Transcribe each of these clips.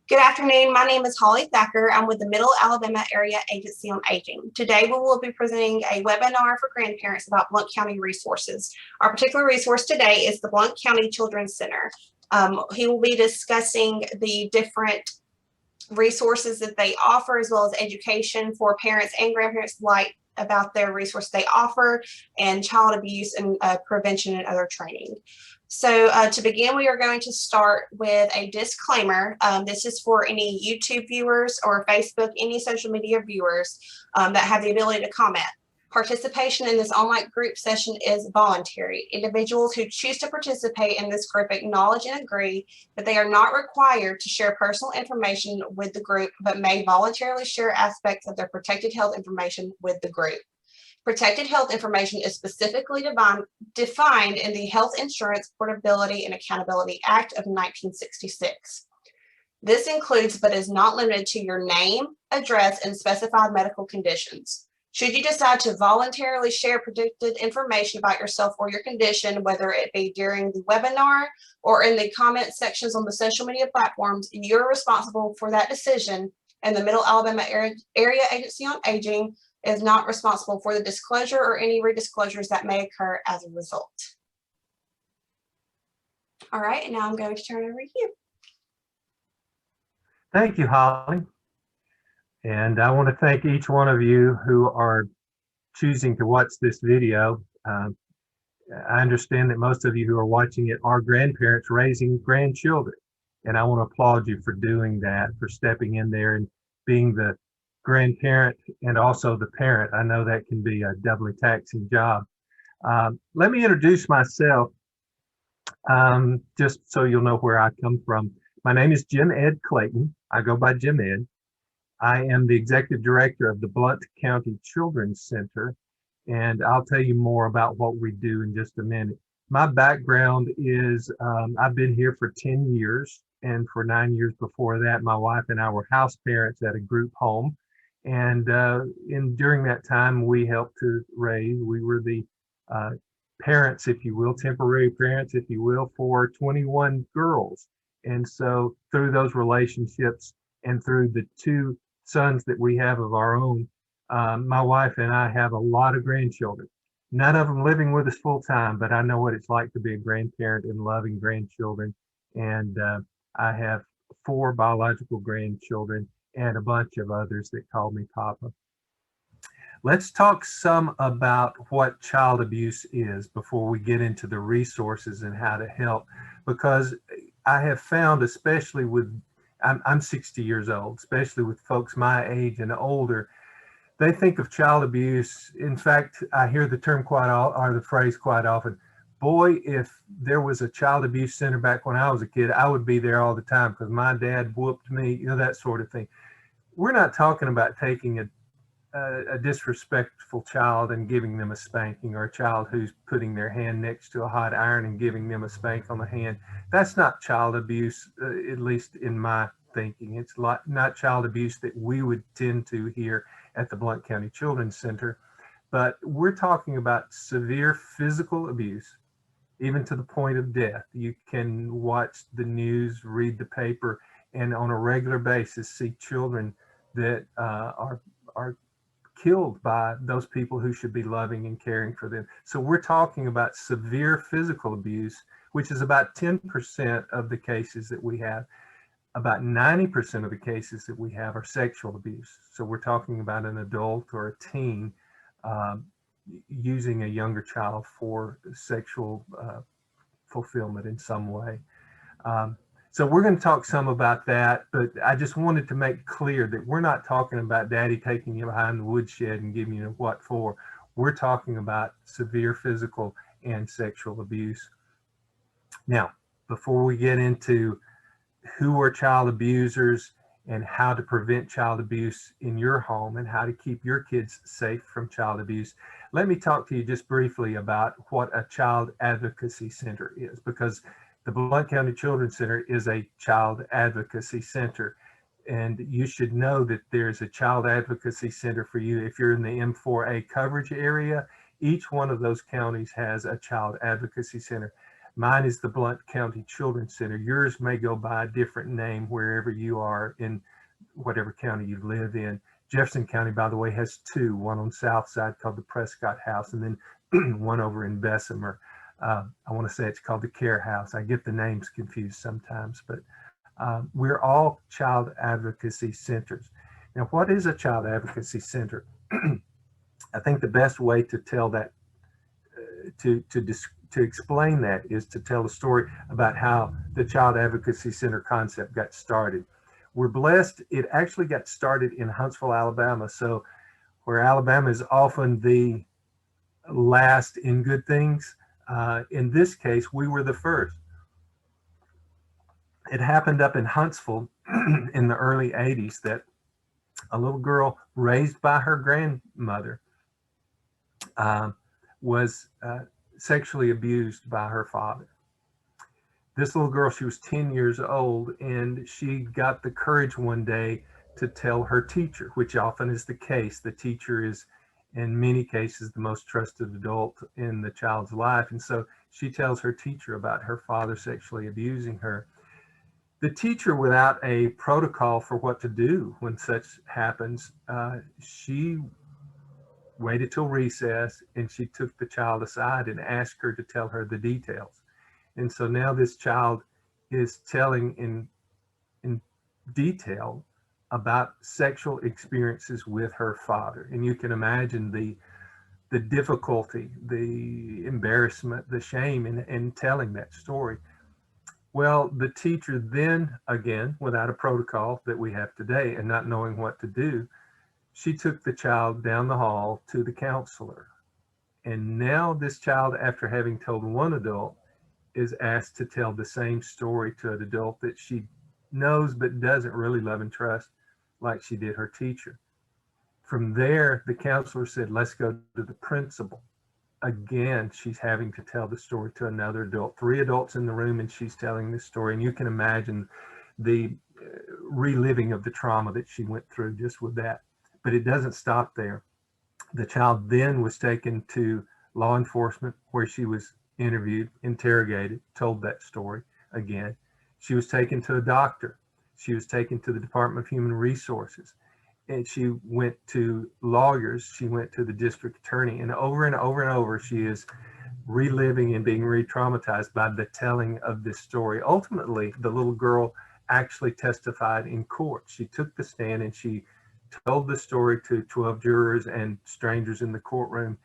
Good afternoon. My name is Holly Thacker. I'm with the Middle Alabama Area Agency on Aging. Today, we will be presenting a webinar for grandparents about Blount County resources. Our particular resource today is the Blount County Children's Center. He will be discussing the different resources that they offer, as well as education for parents and grandparents alike about their resources they offer, and child abuse and prevention and other training. So to begin, we are going to start with a disclaimer. This is for any YouTube viewers or Facebook, any social media viewers that have the ability to comment. Participation in this online group session is voluntary. Individuals who choose to participate in this group acknowledge and agree that they are not required to share personal information with the group, but may voluntarily share aspects of their protected health information with the group. Protected health information is specifically defined in the Health Insurance Portability and Accountability Act of 1966. This includes, but is not limited to, your name, address, and specified medical conditions. Should you decide to voluntarily share protected information about yourself or your condition, whether it be during the webinar or in the comment sections on the social media platforms, you're responsible for that decision, and the Middle Alabama Area Agency on Aging is not responsible for the disclosure or any redisclosures that may occur as a result. All right, and now I'm going to turn it over to you. Thank you, Holly. And I want to thank each one of you who are choosing to watch this video. I understand that most of you who are watching it are grandparents raising grandchildren. And I want to applaud you for doing that, for stepping in there and being the grandparent and also the parent. I know that can be a doubly taxing job. Let me introduce myself, just so you'll know where I come from. My name is Jim Ed Clayton. I go by Jim Ed. I am the executive director of the Blount County Children's Center, and I'll tell you more about what we do in just a minute. My background is I've been here for 10 years, and for 9 years before that, my wife and I were house parents at a group home. And during that time, we helped to raise, we were the parents, if you will, temporary parents, if you will, for 21 girls. And so through those relationships and through the 2 sons that we have of our own, my wife and I have a lot of grandchildren. None of them living with us full time, but I know what it's like to be a grandparent and loving grandchildren. And I have 4 biological grandchildren and a bunch of others that call me Papa. Let's talk some about what child abuse is before we get into the resources and how to help, because I have found, especially with, I'm 60 years old, especially with folks my age and older, they think of child abuse. In fact, I hear the term or the phrase quite often, boy, if there was a child abuse center back when I was a kid, I would be there all the time because my dad whooped me, you know, that sort of thing. We're not talking about taking a disrespectful child and giving them a spanking, or a child who's putting their hand next to a hot iron and giving them a spank on the hand. That's not child abuse, at least in my thinking. It's not child abuse that we would tend to here at the Blount County Children's Center. But we're talking about severe physical abuse, even to the point of death. You can watch the news, read the paper, and on a regular basis see children that are killed by those people who should be loving and caring for them. So we're talking about severe physical abuse, which is about 10% of the cases that we have. About 90% of the cases that we have are sexual abuse. So we're talking about an adult or a teen using a younger child for sexual fulfillment in some way. So we're going to talk some about that, but I just wanted to make clear that we're not talking about daddy taking you behind the woodshed and giving you what for. We're talking about severe physical and sexual abuse. Now, before we get into who are child abusers and how to prevent child abuse in your home and how to keep your kids safe from child abuse, let me talk to you just briefly about what a child advocacy center is, because the Blount County Children's Center is a child advocacy center, and you should know that there's a child advocacy center for you if you're in the M4A coverage area. Each one of those counties has a child advocacy center. Mine is the Blount County Children's Center. Yours may go by a different name wherever you are in whatever county you live in. Jefferson County, by the way, has two, one on the south side called the Prescott House, and then one over in Bessemer. I want to say it's called the Care House. I get the names confused sometimes, but we're all child advocacy centers. Now, what is a child advocacy center? I think the best way to tell that, to explain that, is to tell a story about how the child advocacy center concept got started. We're blessed, it actually got started in Huntsville, Alabama. So where Alabama is often the last in good things, in this case, we were the first. It happened up in Huntsville in the early 80s that a little girl raised by her grandmother was sexually abused by her father. This little girl, she was 10 years old, and she got the courage one day to tell her teacher, which often is the case. The teacher is, in many cases, the most trusted adult in the child's life. And so she tells her teacher about her father sexually abusing her. The teacher, without a protocol for what to do when such happens, she waited till recess, and she took the child aside and asked her to tell her the details. And so now this child is telling in detail about sexual experiences with her father. And you can imagine the difficulty, the embarrassment, the shame in telling that story. Well, the teacher then, again, without a protocol that we have today and not knowing what to do, she took the child down the hall to the counselor. And now this child, after having told one adult, is asked to tell the same story to an adult that she knows but doesn't really love and trust like she did her teacher. From there, the counselor said, let's go to the principal. Again, she's having to tell the story to another adult, 3 adults in the room, and she's telling this story. And you can imagine the reliving of the trauma that she went through just with that. But it doesn't stop there. The child then was taken to law enforcement, where she was interviewed, interrogated, told that story again. She was taken to a doctor. She was taken to the Department of Human Resources. And she went to lawyers. She went to the district attorney. And over and over and over, she is reliving and being re-traumatized by the telling of this story. Ultimately, the little girl actually testified in court. She took the stand and she told the story to 12 jurors and strangers in the courtroom.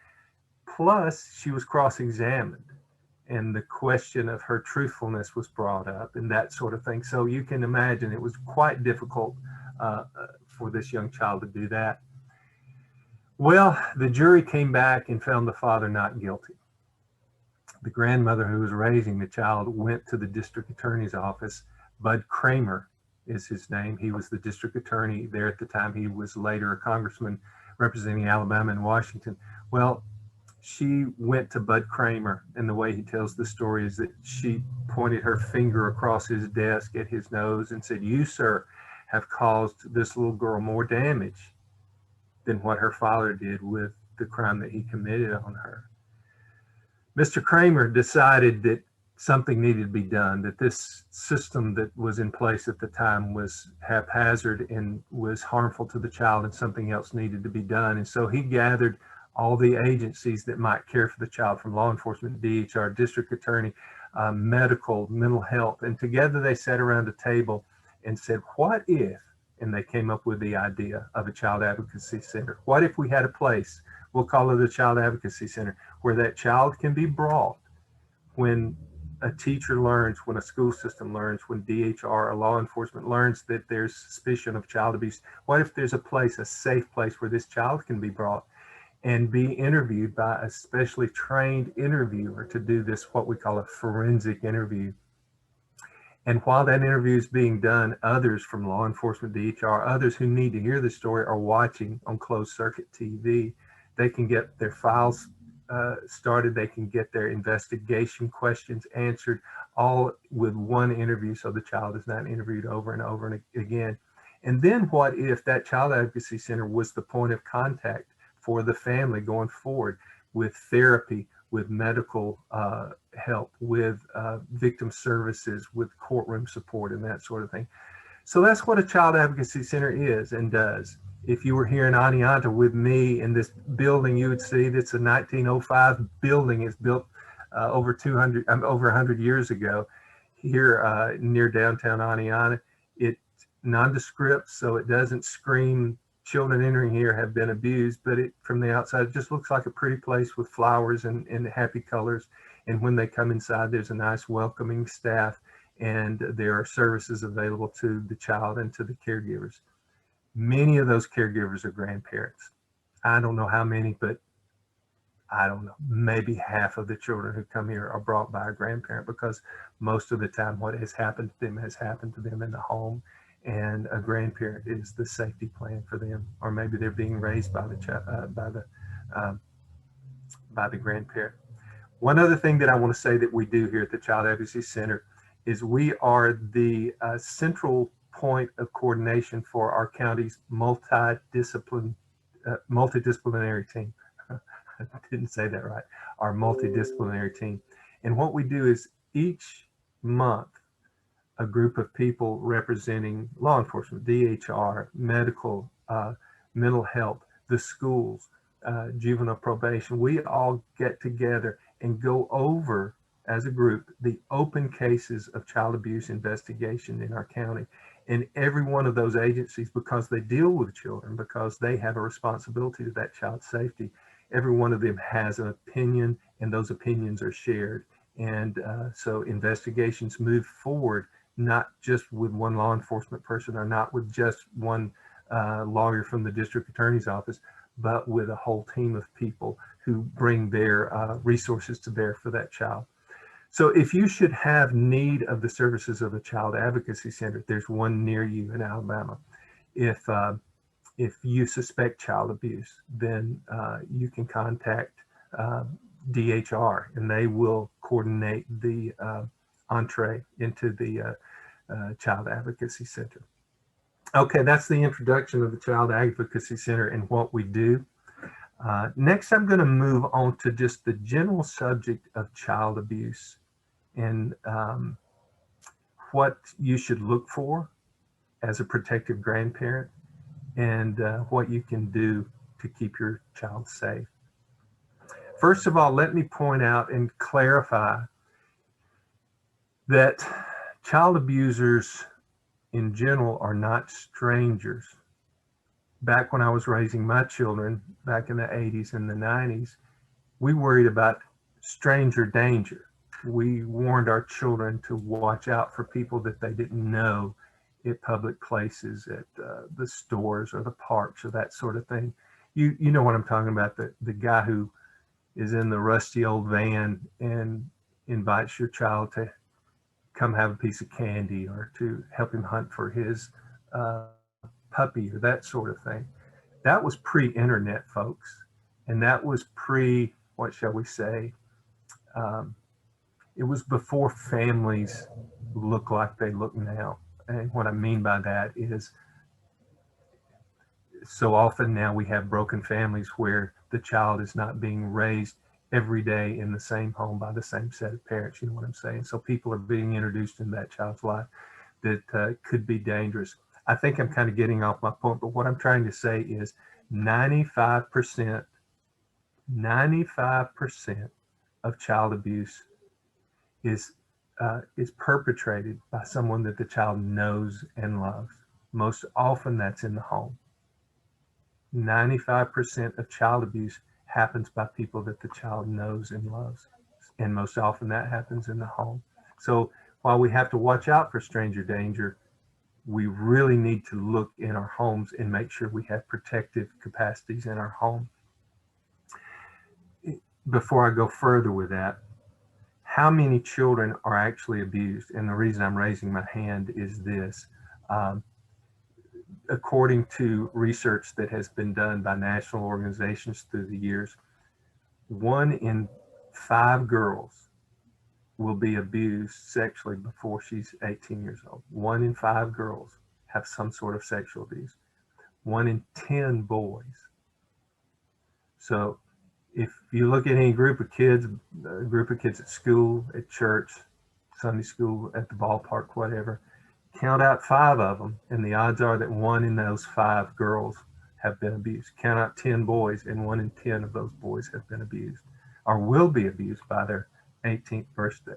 Plus, she was cross-examined, and the question of her truthfulness was brought up and that sort of thing. So you can imagine it was quite difficult for this young child to do that. Well, the jury came back and found the father not guilty. The grandmother who was raising the child went to the district attorney's office. Bud Kramer is his name. He was the district attorney there at the time. He was later a congressman representing Alabama and Washington. Well, she went to Bud Kramer, and the way he tells the story is that she pointed her finger across his desk at his nose and said, "You, sir, have caused this little girl more damage than what her father did with the crime that he committed on her." Mr. Kramer decided that something needed to be done, that this system that was in place at the time was haphazard and was harmful to the child, and something else needed to be done. And so he gathered all the agencies that might care for the child, from law enforcement, DHR, district attorney, medical, mental health, and together they sat around a table and said, what if, and they came up with the idea of a child advocacy center. What if we had a place, we'll call it a child advocacy center, where that child can be brought when a teacher learns, when a school system learns, when DHR or law enforcement learns that there's suspicion of child abuse. What if there's a place, a safe place, where this child can be brought and be interviewed by a specially trained interviewer to do this, what we call a forensic interview. And while that interview is being done, others from law enforcement, DHR, others who need to hear the story are watching on closed circuit TV. They can get their files started. They can get their investigation questions answered, all with one interview, so the child is not interviewed over and over and again. And then what if that child advocacy center was the point of contact for the family going forward with therapy, with medical help, with victim services, with courtroom support and that sort of thing. So that's what a child advocacy center is and does. If you were here in Oneonta with me in this building, you would see that's a 1905 building. It's built over 100 years ago here near downtown Oneonta. It's nondescript, so it doesn't scream children entering here have been abused, but it from the outside it just looks like a pretty place with flowers and happy colors. And when they come inside, there's a nice welcoming staff, and there are services available to the child and to the caregivers. Many of those caregivers are grandparents. I don't know how many, but I don't know, maybe half of the children who come here are brought by a grandparent, because most of the time what has happened to them has happened to them in the home, and a grandparent is the safety plan for them, or maybe they're being raised by the grandparent. One other thing that I want to say that we do here at the Child Advocacy Center is we are the central point of coordination for our county's multidisciplinary team. I didn't say that right. Our multidisciplinary team. And what we do is each month, a group of people representing law enforcement, DHR, medical, mental health, the schools, juvenile probation, we all get together and go over as a group the open cases of child abuse investigation in our county. And every one of those agencies, because they deal with children, because they have a responsibility to that child's safety, every one of them has an opinion, and those opinions are shared. And so investigations move forward, not just with one law enforcement person, or not with just one lawyer from the district attorney's office, but with a whole team of people who bring their resources to bear for that child. So if you should have need of the services of a child advocacy center, there's one near you in Alabama. If you suspect child abuse, then you can contact DHR, and they will coordinate the entree into the Child Advocacy Center. Okay, that's the introduction of the Child Advocacy Center and what we do. Next, I'm going to move on to just the general subject of child abuse and what you should look for as a protective grandparent, and what you can do to keep your child safe. First of all, let me point out and clarify that child abusers in general are not strangers. Back when I was raising my children, back in the 80s and the 90s, we worried about stranger danger. We warned our children to watch out for people that they didn't know at public places, at the stores or the parks or that sort of thing. You know what I'm talking about, the guy who is in the rusty old van and invites your child to come have a piece of candy or to help him hunt for his puppy or that sort of thing. That was pre-internet, folks. And that was pre, what shall we say, it was before families look like they look now. And what I mean by that is, so often now we have broken families where the child is not being raised every day in the same home by the same set of parents, you know what I'm saying? So people are being introduced in that child's life that could be dangerous. I think I'm kind of getting off my point, but what I'm trying to say is 95% of child abuse is perpetrated by someone that the child knows and loves. Most often that's in the home. 95% of child abuse happens by people that the child knows and loves. And most often that happens in the home. So while we have to watch out for stranger danger, we really need to look in our homes and make sure we have protective capacities in our home. Before I go further with that, how many children are actually abused? And the reason I'm raising my hand is this. According to research that has been done by national organizations through the years, 1 in 5 girls will be abused sexually before she's 18 years old. 1 in 5 girls have some sort of sexual abuse. 1 in 10 boys. So If you look at any group of kids, a group of kids at school, at church, Sunday school, at the ballpark, whatever, count out 5 of them, and the odds are that 1 in those 5 girls have been abused. Count out 10 boys, and 1 in 10 of those boys have been abused or will be abused by their 18th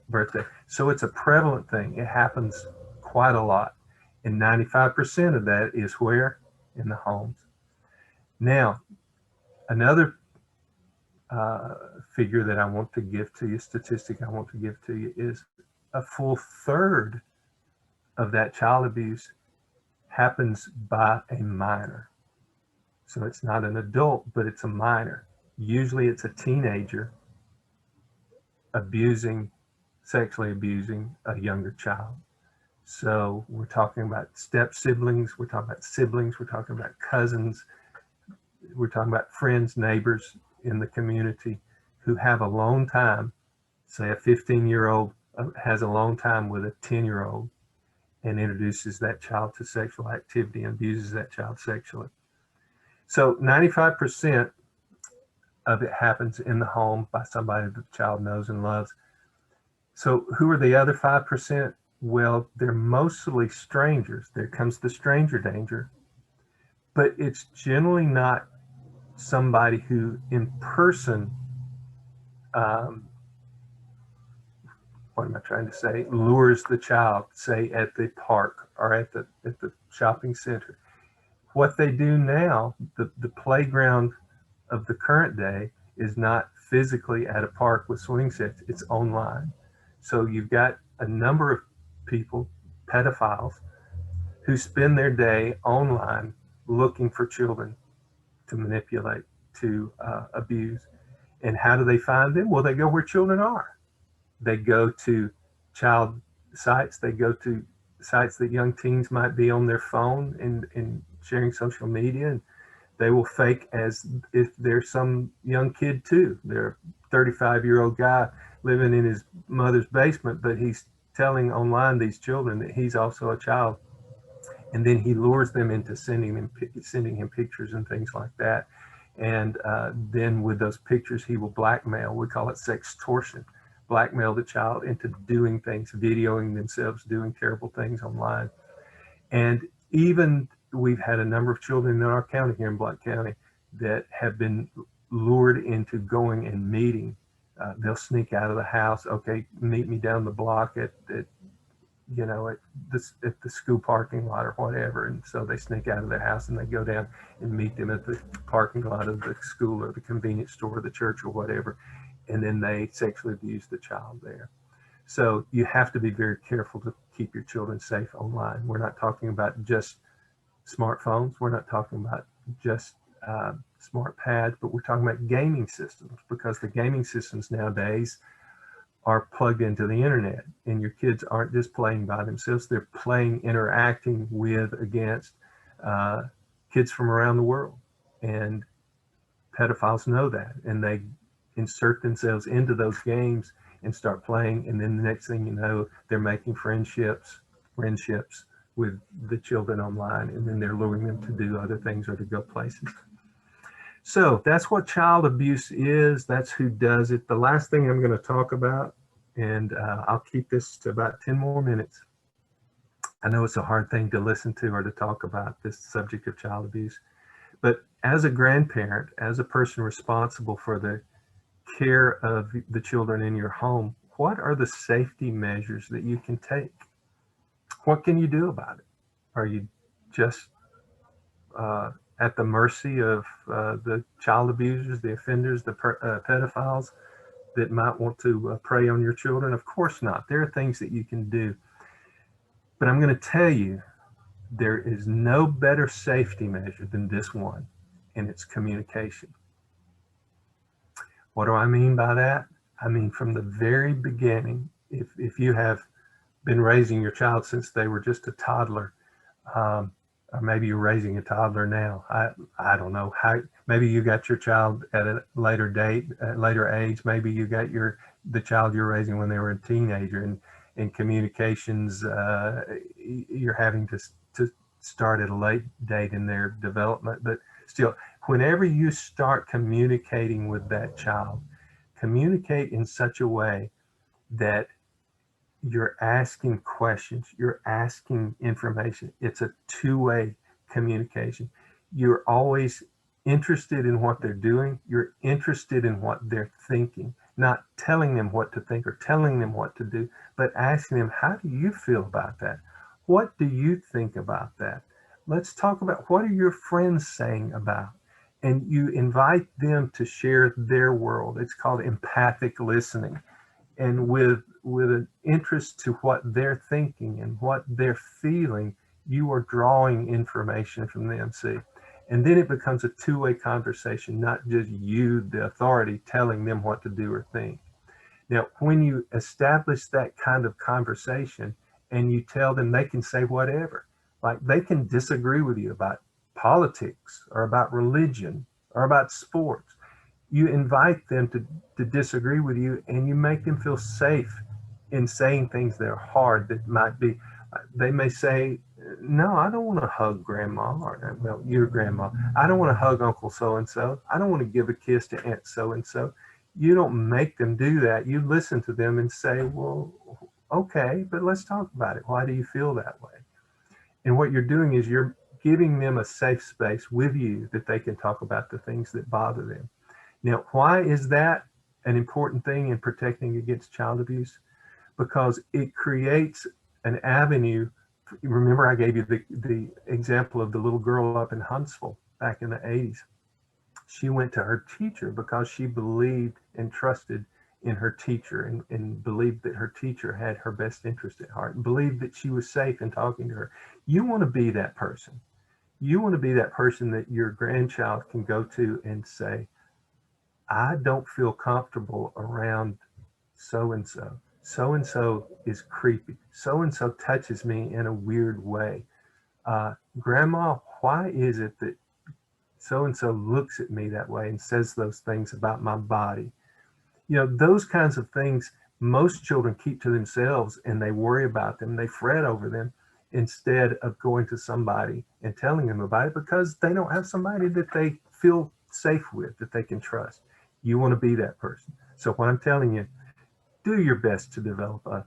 birthday. So it's a prevalent thing. It happens quite a lot. And 95% of that is where? In the homes. Now, another figure that I want to give to you, statistic I want to give to you, is a full third of that child abuse happens by a minor. So it's not an adult, but it's a minor. Usually it's a teenager sexually abusing a younger child. So we're talking about step siblings, we're talking about siblings, we're talking about cousins, we're talking about friends, neighbors in the community who have a long time. Say a 15-year-old has a long time with a 10-year-old and introduces that child to sexual activity and abuses that child sexually. So 95% of it happens in the home by somebody that the child knows and loves. So who are the other 5%? Well, they're mostly strangers. There comes the stranger danger, but it's generally not somebody who in person, what am I trying to say, lures the child, say at the park or at the shopping center. What they do now, the playground of the current day is not physically at a park with swing sets, it's online. So you've got a number of people, pedophiles, who spend their day online looking for children to manipulate, to abuse. And how do they find them? Well, they go where children are. They go to child sites, they go to sites that young teens might be on their phone and sharing social media, and they will fake as if they're some young kid too. They're a 35-year-old guy living in his mother's basement, but he's telling online these children that he's also a child. And then he lures them into sending him pictures and things like that. And then with those pictures, he will blackmail. We call it sextortion. Blackmail the child into doing things, videoing themselves, doing terrible things online. And even we've had a number of children in our county here in Blount County that have been lured into going and meeting. They'll sneak out of the house. Okay, meet me down the block at the school parking lot or whatever. And so they sneak out of their house and they go down and meet them at the parking lot of the school or the convenience store or the church or whatever. And then they sexually abuse the child there. So you have to be very careful to keep your children safe online. We're not talking about just smartphones. We're not talking about just smart pads, but we're talking about gaming systems, because the gaming systems nowadays are plugged into the internet, and your kids aren't just playing by themselves. They're playing, interacting with, against kids from around the world. And pedophiles know that, and they insert themselves into those games and start playing. And then the next thing you know, they're making friendships with the children online, and then they're luring them to do other things or to go places. So that's what child abuse is. That's who does it. The last thing I'm going to talk about, and I'll keep this to about 10 more minutes. I know it's a hard thing to listen to or to talk about, this subject of child abuse, but as a grandparent, as a person responsible for the care of the children in your home, what are the safety measures that you can take? What can you do about it? Are you just at the mercy of the child abusers, the offenders, the pedophiles that might want to prey on your children? Of course not. There are things that you can do. But I'm going to tell you, there is no better safety measure than this one, and it's communication. What do I mean by that? I mean, from the very beginning, if you have been raising your child since they were just a toddler, or maybe you're raising a toddler now. I don't know how. Maybe you got your child at a later date, at a later age. Maybe you got the child you're raising when they were a teenager, and in communications, you're having to start at a late date in their development. But still, whenever you start communicating with that child, communicate in such a way that you're asking questions, you're asking information. It's a two-way communication. You're always interested in what they're doing. You're interested in what they're thinking, not telling them what to think or telling them what to do, but asking them, how do you feel about that? What do you think about that? Let's talk about, what are your friends saying about? And you invite them to share their world. It's called empathic listening. And with an interest to what they're thinking and what they're feeling, you are drawing information from them, see? And then it becomes a two-way conversation, not just you, the authority, telling them what to do or think. Now, when you establish that kind of conversation and you tell them they can say whatever, like they can disagree with you about politics or about religion or about sports, you invite them to disagree with you, and you make them feel safe in saying things that are hard, that might be, they may say, no, I don't want to hug grandma, or well, your grandma. I don't want to hug Uncle so-and-so. I don't want to give a kiss to Aunt so-and-so. You don't make them do that. You listen to them and say, well, okay, but let's talk about it. Why do you feel that way? And what you're doing is you're giving them a safe space with you that they can talk about the things that bother them. Now, why is that an important thing in protecting against child abuse? Because it creates an avenue. Remember, I gave you the example of the little girl up in Huntsville back in the 80s. She went to her teacher because she believed and trusted in her teacher, and believed that her teacher had her best interest at heart, and believed that she was safe in talking to her. You want to be that person. You want to be that person that your grandchild can go to and say, I don't feel comfortable around so-and-so. So-and-so is creepy. So-and-so touches me in a weird way. Grandma, why is it that so-and-so looks at me that way and says those things about my body? You know, those kinds of things most children keep to themselves, and they worry about them. They fret over them instead of going to somebody and telling them about it, because they don't have somebody that they feel safe with, that they can trust. You want to be that person. So what I'm telling you, do your best to develop a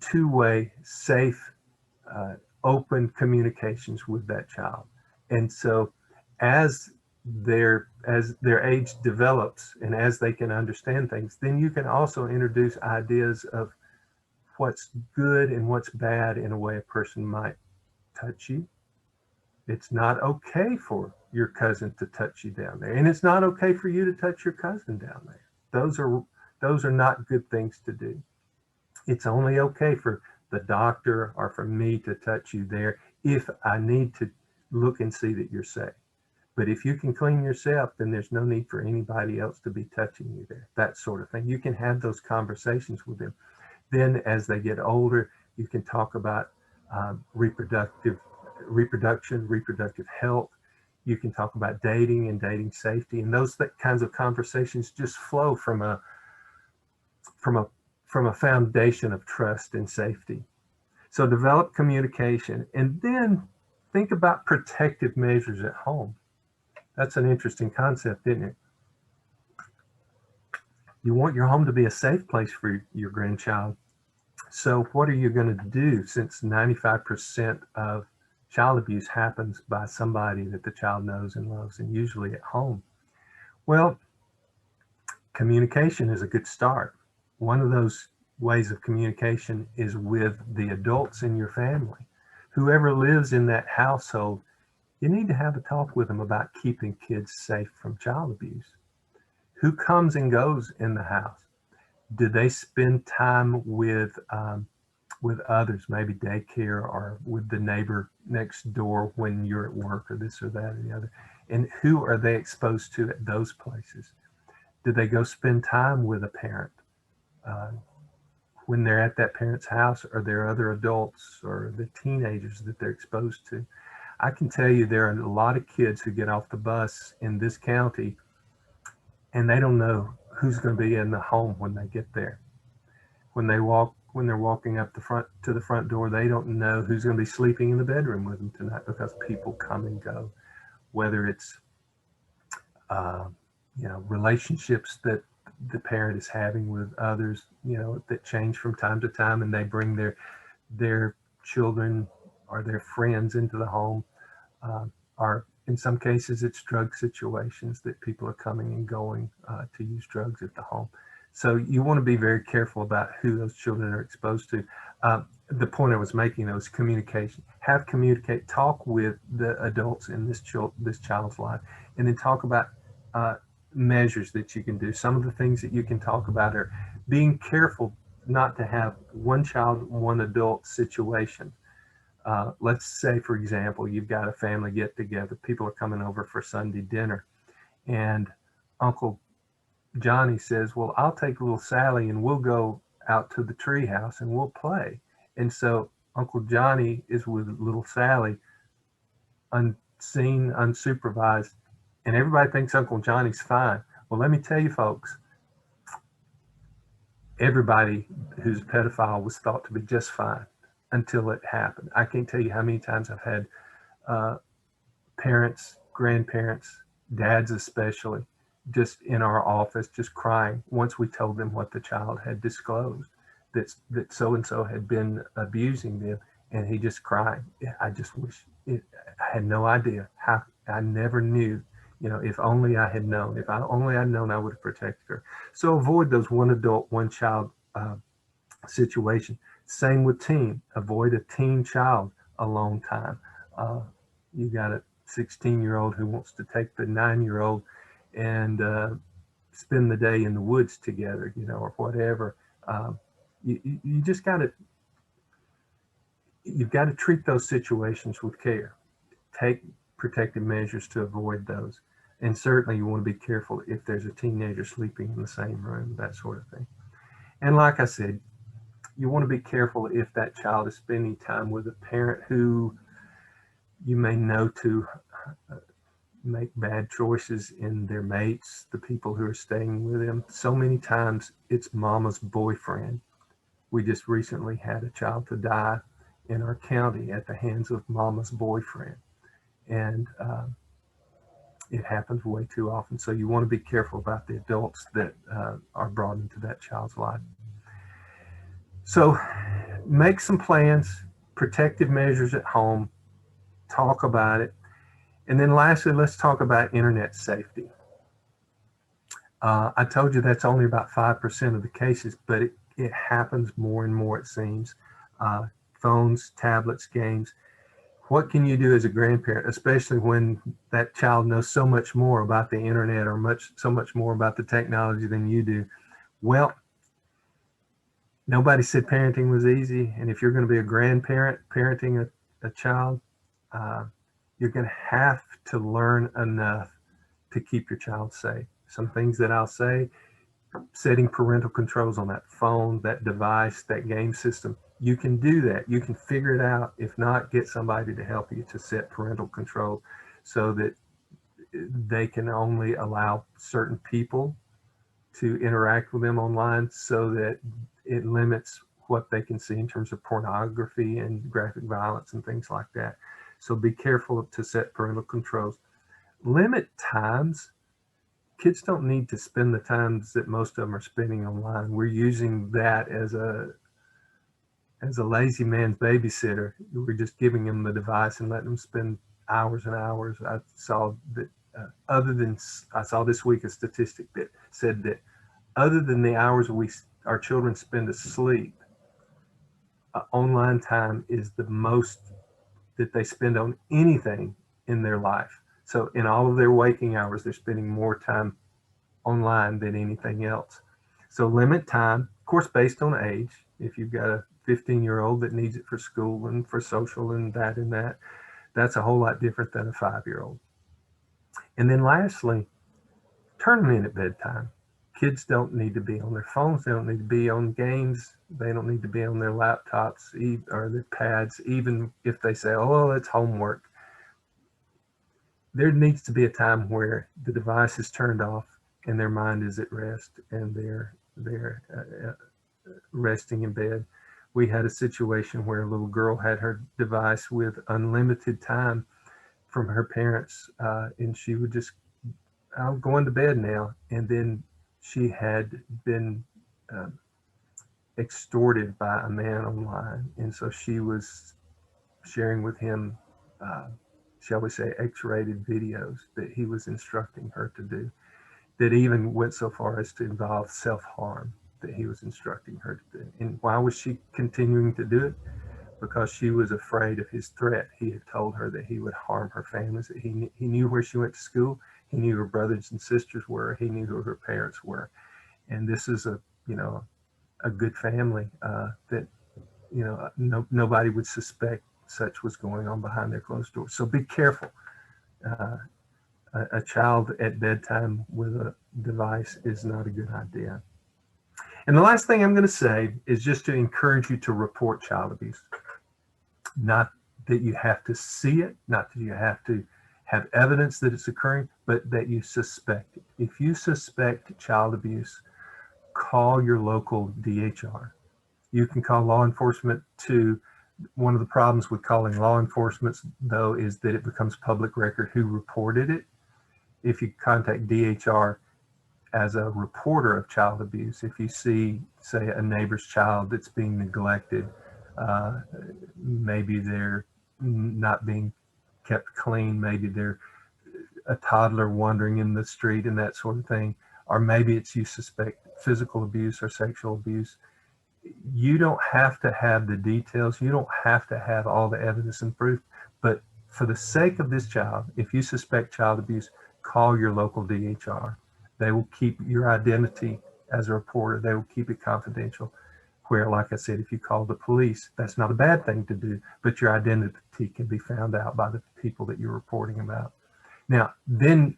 two-way, safe, open communications with that child. And so as their age develops and as they can understand things, then you can also introduce ideas of what's good and what's bad in a way a person might touch you. It's not okay for your cousin to touch you down there, and it's not okay for you to touch your cousin down there. Those are not good things to do. It's only okay for the doctor or for me to touch you there if I need to look and see that you're safe. But if you can clean yourself, then there's no need for anybody else to be touching you there, that sort of thing. You can have those conversations with them. Then as they get older, you can talk about reproduction, reproductive health. You can talk about dating and dating safety, and those kinds of conversations just flow from a foundation of trust and safety. So develop communication, and then think about protective measures at home. That's an interesting concept, isn't it? You want your home to be a safe place for your grandchild. So what are you going to do, since 95% of child abuse happens by somebody that the child knows and loves, and usually at home? Well, communication is a good start. One of those ways of communication is with the adults in your family. Whoever lives in that household, you need to have a talk with them about keeping kids safe from child abuse. Who comes and goes in the house? Do they spend time with others, maybe daycare or with the neighbor next door when you're at work, or this or that or the other? And who are they exposed to at those places? Do they go spend time with a parent? When they're at that parent's house, are there other adults or the teenagers that they're exposed to? I can tell you there are a lot of kids who get off the bus in this county and they don't know who's going to be in the home when they get there. When they're walking up to the front door, they don't know who's going to be sleeping in the bedroom with them tonight, because people come and go, whether it's uh, relationships that the parent is having with others, that change from time to time, and they bring their children or their friends into the home. Or in some cases, it's drug situations that people are coming and going to use drugs at the home. So you want to be very careful about who those children are exposed to. The point I was making, though, is communication. Talk with the adults in this child's life, and then talk about measures that you can do. Some of the things that you can talk about are being careful not to have one child, one adult situation. Let's say, for example, you've got a family get together. People are coming over for Sunday dinner, and Uncle Johnny says, well, I'll take little Sally and we'll go out to the tree house and we'll play. And so Uncle Johnny is with little Sally, unseen, unsupervised, and everybody thinks Uncle Johnny's fine. Well, let me tell you, folks, everybody who's a pedophile was thought to be just fine until it happened. I can't tell you how many times I've had parents, grandparents, dads especially, just in our office, just crying once we told them what the child had disclosed, that so-and-so had been abusing them, and he just crying. I just wish I had no idea how. I never knew, if only I had known. If only I'd known, I would have protected her. So avoid those one adult, one child situation. Same with teen. Avoid a teen child a long time. You got a 16-year-old who wants to take the 9-year-old and spend the day in the woods together, or whatever. You just you've got to treat those situations with care. Take protective measures to avoid those. And certainly you want to be careful if there's a teenager sleeping in the same room, that sort of thing. And like I said, you want to be careful if that child is spending time with a parent who you may know to make bad choices in their mates, the people who are staying with them. So many times it's mama's boyfriend. We just recently had a child to die in our county at the hands of mama's boyfriend. And it happens way too often. So you want to be careful about the adults that are brought into that child's life. So make some plans, protective measures at home, talk about it. And then lastly, let's talk about internet safety. I told you that's only about 5% of the cases, but it happens more and more, it seems. Phones, tablets, games. What can you do as a grandparent, especially when that child knows so much more about the internet or so much more about the technology than you do? Well, nobody said parenting was easy. And if you're going to be a grandparent parenting a child, you're going to have to learn enough to keep your child safe. Some things that I'll say: setting parental controls on that phone, that device, that game system. You can do that. You can figure it out. If not, get somebody to help you to set parental control so that they can only allow certain people to interact with them online, so that it limits what they can see in terms of pornography and graphic violence and things like that. So be careful to set parental controls. Limit times. Kids don't need to spend the times that most of them are spending online. We're using that as a lazy man's babysitter. We're just giving them the device and letting them spend hours and hours. I saw that I saw this week a statistic that said that other than the hours our children spend asleep, online time is the most that they spend on anything in their life. So in all of their waking hours, they're spending more time online than anything else. So limit time, of course, based on age. If you've got a 15-year-old that needs it for school and for social and that, that's a whole lot different than a 5-year-old. And then lastly, turn them in at bedtime. Kids don't need to be on their phones. They don't need to be on games. They don't need to be on their laptops or their pads, even if they say, oh, it's homework. There needs to be a time where the device is turned off and their mind is at rest and they're resting in bed. We had a situation where a little girl had her device with unlimited time from her parents, and she would just I'm going to bed now. And then she had been uh, extorted by a man online. And so she was sharing with him, uh, shall we say, X-rated videos that he was instructing her to do, that even went so far as to involve self-harm that he was instructing her to do. And why was she continuing to do it? Because she was afraid of his threat. He had told her that he would harm her families, that he knew where she went to school, he knew her brothers and sisters were, he knew who her parents were. And this is a, you know, a good family that, you know, nobody would suspect such was going on behind their closed doors. So be careful. Uh, a child at bedtime with a device is not a good idea. And the last thing I'm going to say is just to encourage you to report child abuse. Not that you have to see it, not that you have to have evidence that it's occurring, but that you suspect it. If you suspect child abuse, call your local DHR. You can call law enforcement too. One of the problems with calling law enforcement, though, is that it becomes public record who reported it. If you contact DHR as a reporter of child abuse, if you see, say, a neighbor's child that's being neglected, uh, maybe they're not being kept clean, maybe they're a toddler wandering in the street and that sort of thing, or maybe it's you suspect physical abuse or sexual abuse, you don't have to have the details. You don't have to have all the evidence and proof. But for the sake of this child, if you suspect child abuse, call your local DHR. They will keep your identity as a reporter. They will keep it confidential. Where, like I said, if you call the police, that's not a bad thing to do, but your identity can be found out by the people that you're reporting about. Now, then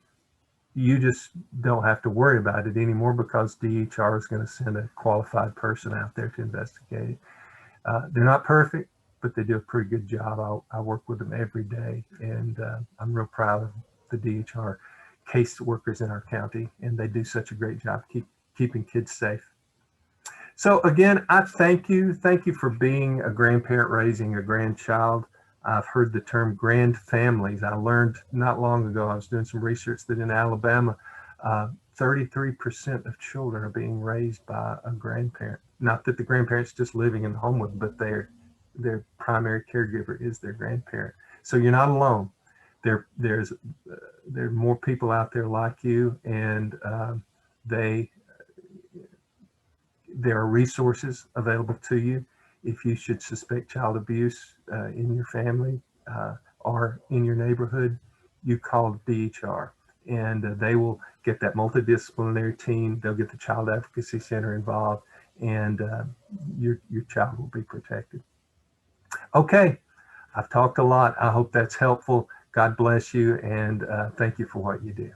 you just don't have to worry about it anymore because DHR is going to send a qualified person out there to investigate it. They're not perfect, but they do a pretty good job. I work with them every day, and I'm real proud of the DHR case workers in our county, and they do such a great job keeping kids safe. So again, I thank you. Thank you for being a grandparent raising a grandchild. I've heard the term grand families. I learned not long ago, I was doing some research that in Alabama, 33% of children are being raised by a grandparent. Not that the grandparent's just living in the home with, but their primary caregiver is their grandparent. So you're not alone. There's more people out there like you, and there are resources available to you. If you should suspect child abuse in your family or in your neighborhood, you call DHR, and they will get that multidisciplinary team. They'll get the Child Advocacy Center involved, and your child will be protected. Okay, I've talked a lot. I hope that's helpful. God bless you, and thank you for what you do.